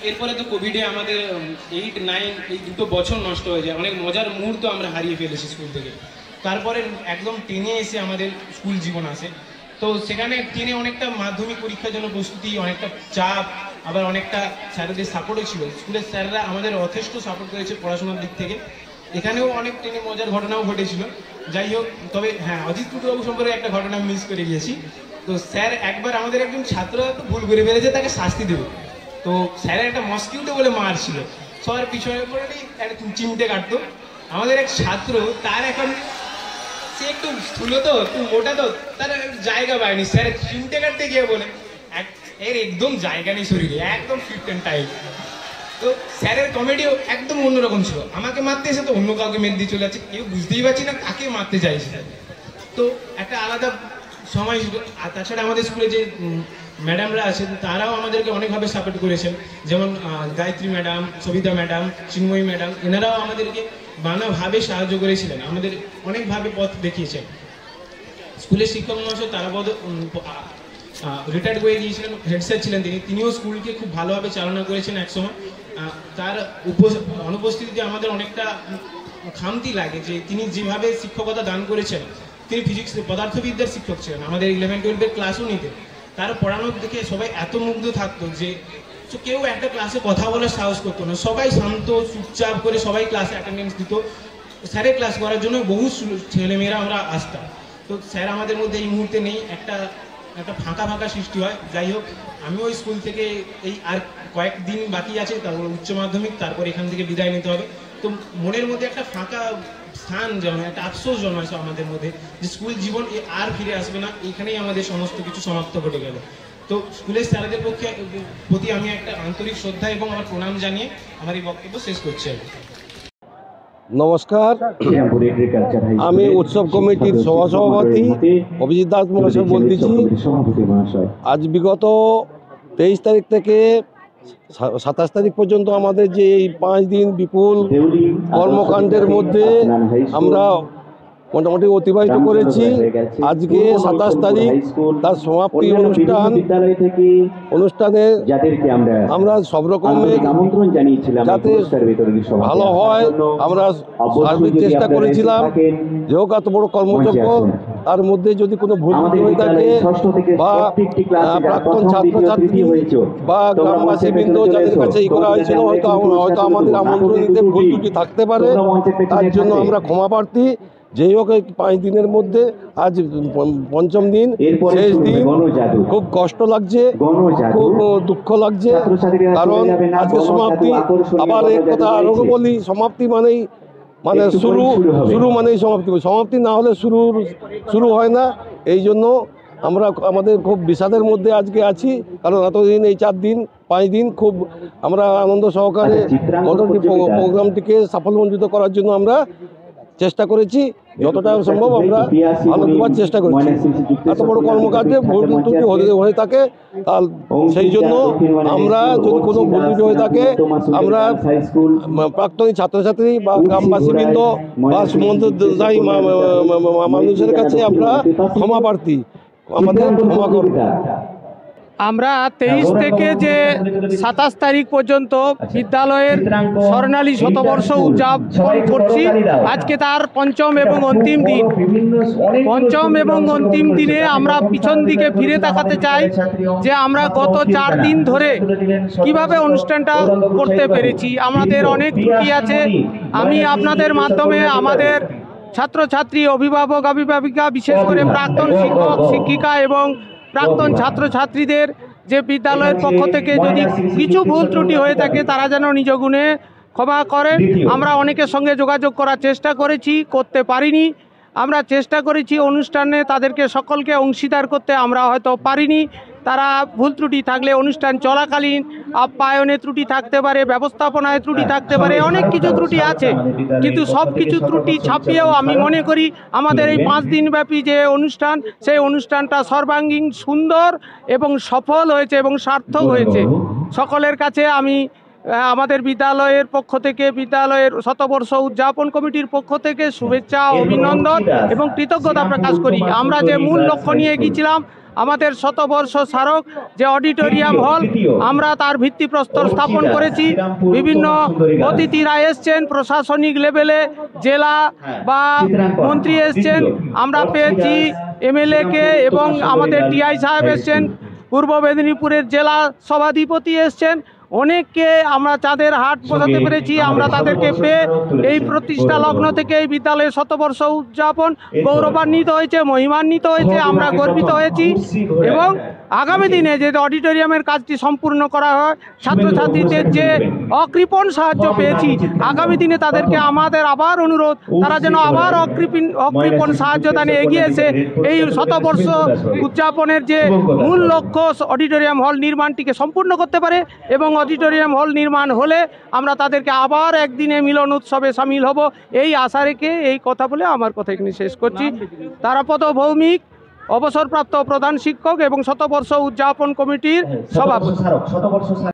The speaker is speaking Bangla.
এরপরে তো কোভিডে আমাদের 8-9 এই দুটো বছর নষ্ট হয়ে যায়, অনেক মজার মুহূর্ত আমরা হারিয়ে ফেলেছি স্কুল থেকে। তারপরে একদম টেনে এসে আমাদের স্কুল জীবন আসে। তো সেখানে টেনে অনেকটা মাধ্যমিক পরীক্ষার জন্য প্রস্তুতি, অনেকটা চাপ, আবার অনেকটা স্যারদের সাপোর্টও ছিল। স্কুলের স্যাররা আমাদের যথেষ্ট সাপোর্ট করেছে পড়াশোনার দিক থেকে। এখানেও অনেক টেনে মজার ঘটনাও ঘটেছিল। যাই হোক, তবে হ্যাঁ, অজিত টুটুবাবু সম্পর্কে একটা ঘটনা মিস করে গিয়েছি। তো স্যার একবার আমাদের একজন ছাত্র ভুল করে ফেলেছে, তাকে শাস্তি দেবে। তো স্যারের একটা মস্কিউটো বলে মার ছিল, সবার পিছনে পড়ে একটা চিমটে কাটতো। আমাদের এক ছাত্র, তার এখন সে একটু স্থূল তো, একটু মোটা তো, তার জায়গা পায়নি। স্যার চিমটে কাটতে গিয়ে বলে এর একদম জায়গা নেই শরীরে, একদম ফিট অ্যান্ড টাইট। তো স্যারের কমেডিও একদম অন্যরকম ছিল। আমাকে মারতে এসে তো অন্য কাউকে মেরে দিয়ে চলে যাচ্ছে, কেউ বুঝতেই পারছি না কাকে মারতে চাইছে। তো একটা আলাদা সময় ছিল। আর তাছাড়া আমাদের স্কুলে যে ম্যাডামরা আছেন, তারাও আমাদেরকে অনেকভাবে সাপোর্ট করেছেন। যেমন Gayatri madam, Sabita madam, Chinmoyee madam, এনারাও আমাদেরকে নানাভাবে সাহায্য করেছিলেন, আমাদের অনেকভাবে পথ দেখিয়েছেন। স্কুলের শিক্ষক মহাশয় তারাপদ রিটায়ার্ড হয়ে গিয়েছিলেন, হেড স্যার ছিলেন তিনিও স্কুলকে খুব ভালোভাবে চালনা করেছেন একসময়। তার অনুপস্থিতিতে আমাদের অনেকটা খামতি লাগে যে তিনি যেভাবে শিক্ষকতা দান করেছেন। তিনি ফিজিক্স পদার্থবিদ্যার শিক্ষক ছিলেন, আমাদের 11-12 ক্লাসও নিতেন। তার পড়ানোর দেখে সবাই এত মুগ্ধ থাকতো যে কেউ একটা ক্লাসে কথা বলার সাহস করতো না, সবাই শান্ত চুপচাপ করে সবাই ক্লাসে অ্যাটেন্ডেন্স দিত। স্যারের ক্লাস করার জন্য বহু ছেলেমেয়েরা আমরা আসতাম। তো স্যার আমাদের মধ্যে এই মুহূর্তে নেই, একটা ফাঁকা ফাঁকা সৃষ্টি হয়। যাই হোক, আমি ওই স্কুল থেকে এই আর কয়েকদিন বাকি আছে, তারপর উচ্চ মাধ্যমিক, তারপর এখান থেকে বিদায় নিতে হবে। তো মনের মধ্যে একটা ফাঁকা স্থান জন্মায়, একটা আফসোস জন্মায় আমাদের মধ্যে যে স্কুল জীবন আর ফিরে আসবে না, এখানেই আমাদের সমস্ত কিছু সমাপ্ত ঘটে গেল। তো স্কুলের স্যারদের প্রতি আমি একটা আন্তরিক শ্রদ্ধা এবং আমার প্রণাম জানিয়ে আমার এই বক্তব্য শেষ করছি। নমস্কার, আমি উৎসব কমিটির সহসভাপতি অভিজিৎ দাস মহাশয় বলতেছি। আজ বিগত 23 তারিখ থেকে 27 তারিখ পর্যন্ত আমাদের যে এই 5 দিন বিপুল কর্মকাণ্ডের মধ্যে আমরা মোটামুটি অতিবাহিত করেছি। আজকে 27 তারিখ তার সমাপ্তি অনুষ্ঠানে আমরা সব রকমের যাতে ভালো হয় আমরা সার্বিক চেষ্টা করেছিলাম। যে হোক এত বড় কর্মযজ্ঞ, তার মধ্যে যদি কোনো ভুল হয়ে থাকে বা প্রাক্তন ছাত্রছাত্রী বা গ্রামবাসী বৃন্দ যাদের কাছে ই করা হয়েছিল হয়তো আমাদের আমন্ত্রণ দিতে ভুল ত্রুটি থাকতে পারে, তার জন্য আমরা ক্ষমা প্রার্থী। যেই হোক, এই 5 দিনের মধ্যে আজ পঞ্চম দিন, শেষ দিন। খুব কষ্ট লাগছে, খুব দুঃখ লাগছে, কারণ আজকে সমাপ্তি। আবার এক কথা আরও বলি, সমাপ্তি মানেই শুরু মানেই সমাপ্তি না হলে শুরু হয় না। এই জন্য আমরা আমাদের খুব বিষাদের মধ্যে আজকে আছি, কারণ এতদিন এই 4 দিন 5 দিন খুব আমরা আনন্দ সহকারে প্রোগ্রামটিকে সাফল্যমণ্ডিত করার জন্য আমরা চেষ্টা করেছি। যতটা সম্ভব আমরা ভালো দেওয়ার চেষ্টা করছি। এত বড় কর্মকাণ্ডে ভুল ত্রুটি হয়ে থাকে, সেই জন্য আমরা যদি কোনো ভুল ত্রুটি হয়ে থাকে, আমরা প্রাক্তনী ছাত্রছাত্রী বা গ্রামবাসীবৃন্দ বা সুমন্ত্রী মানুষের কাছে আমরা ক্ষমা প্রার্থী, আমাদের ক্ষমা করুন। আমরা 23 থেকে যে 27 তারিখ পর্যন্ত বিদ্যালয়ের স্বর্ণালী শতবর্ষ উদযাপন করছি। আজকে তার পঞ্চম এবং অন্তিম দিনে আমরা পিছন দিকে ফিরে তাকাতে চাই যে আমরা গত 4 দিন ধরে কিভাবে অনুষ্ঠানটা করতে পেরেছি। আমাদের অনেক ত্রুটি আছে। আমি আপনাদের মাধ্যমে আমাদের ছাত্রছাত্রী, অভিভাবক অভিভাবিকা, বিশেষ করে প্রাক্তন শিক্ষক শিক্ষিকা এবং প্রাক্তন ছাত্রছাত্রীদের যে বিদ্যালয়ের পক্ষ থেকে যদি কিছু ভুল ত্রুটি হয়ে থাকে তারা যেন নিজ গুণে ক্ষমা করেন। আমরা অনেকের সঙ্গে যোগাযোগ করার চেষ্টা করেছি, করতে পারিনি। আমরা চেষ্টা করেছি অনুষ্ঠানে তাদেরকে সকলকে অংশীদার করতে, আমরা হয়তো পারিনি। তারা ভুল ত্রুটি থাকলে অনুষ্ঠান চলাকালীন আপ্যায়নে ত্রুটি থাকতে পারে, ব্যবস্থাপনায় ত্রুটি থাকতে পারে, অনেক কিছু ত্রুটি আছে। কিন্তু সব কিছু ত্রুটি ছাপিয়েও আমি মনে করি আমাদের এই 5 দিনব্যাপী যে অনুষ্ঠান, সেই অনুষ্ঠানটা সর্বাঙ্গীন সুন্দর এবং সফল হয়েছে এবং সার্থক হয়েছে। সকলের কাছে আমি আমাদের বিদ্যালয়ের পক্ষ থেকে, বিদ্যালয়ের শতবর্ষ উদযাপন কমিটির পক্ষ থেকে শুভেচ্ছা, অভিনন্দন এবং কৃতজ্ঞতা প্রকাশ করি। আমরা যে মূল লক্ষ্য নিয়ে গিয়েছিলাম, আমাদের শতবর্ষ স্মারক যে অডিটোরিয়াম হল, আমরা তার ভিত্তিপ্রস্তর স্থাপন করেছি। বিভিন্ন অতিথিরা এসছেন, প্রশাসনিক লেভেলে জেলা বা মন্ত্রী এসছেন, আমরা পেয়েছি এমএলএকে, এবং আমাদের টিআই সাহেব এসছেন, পূর্ব মেদিনীপুরের জেলা সভাধিপতি এসছেন, অনেককে আমরা চাঁদের হাট বসাতে পেরেছি। আমরা তাদেরকে পেয়ে এই প্রতিষ্ঠা লগ্ন থেকে এই বিদ্যালয়ের শতবর্ষ উদযাপন গৌরবান্বিত হয়েছে, মহিমান্বিত হয়েছে, আমরা গর্বিত হয়েছি। এবং আগামী দিনে যে অডিটোরিয়ামের কাজটি সম্পূর্ণ করা হয়, ছাত্রছাত্রীদের যে অকৃপণ সাহায্য পেয়েছি, আগামী দিনে তাদেরকে আমাদের আবার অনুরোধ, তারা যেন আবার অকৃপণ সাহায্য দানে এগিয়ে এসে এই শতবর্ষ উদযাপনের যে মূল লক্ষ্য অডিটোরিয়াম হল নির্মাণটিকে সম্পূর্ণ করতে পারে। এবং অডিটোরিয়াম হল নির্মাণ হলে আমরা তাদেরকে আবার একদিনে মিলন উৎসবে সামিল হব, এই আশা রেখে এই কথা বলে আমার কথা এখানে শেষ করছি। তারাপদ ভৌমিক, অবসরপ্রাপ্ত প্রধান শিক্ষক এবং শতবর্ষ উদযাপন কমিটির সভাপতি।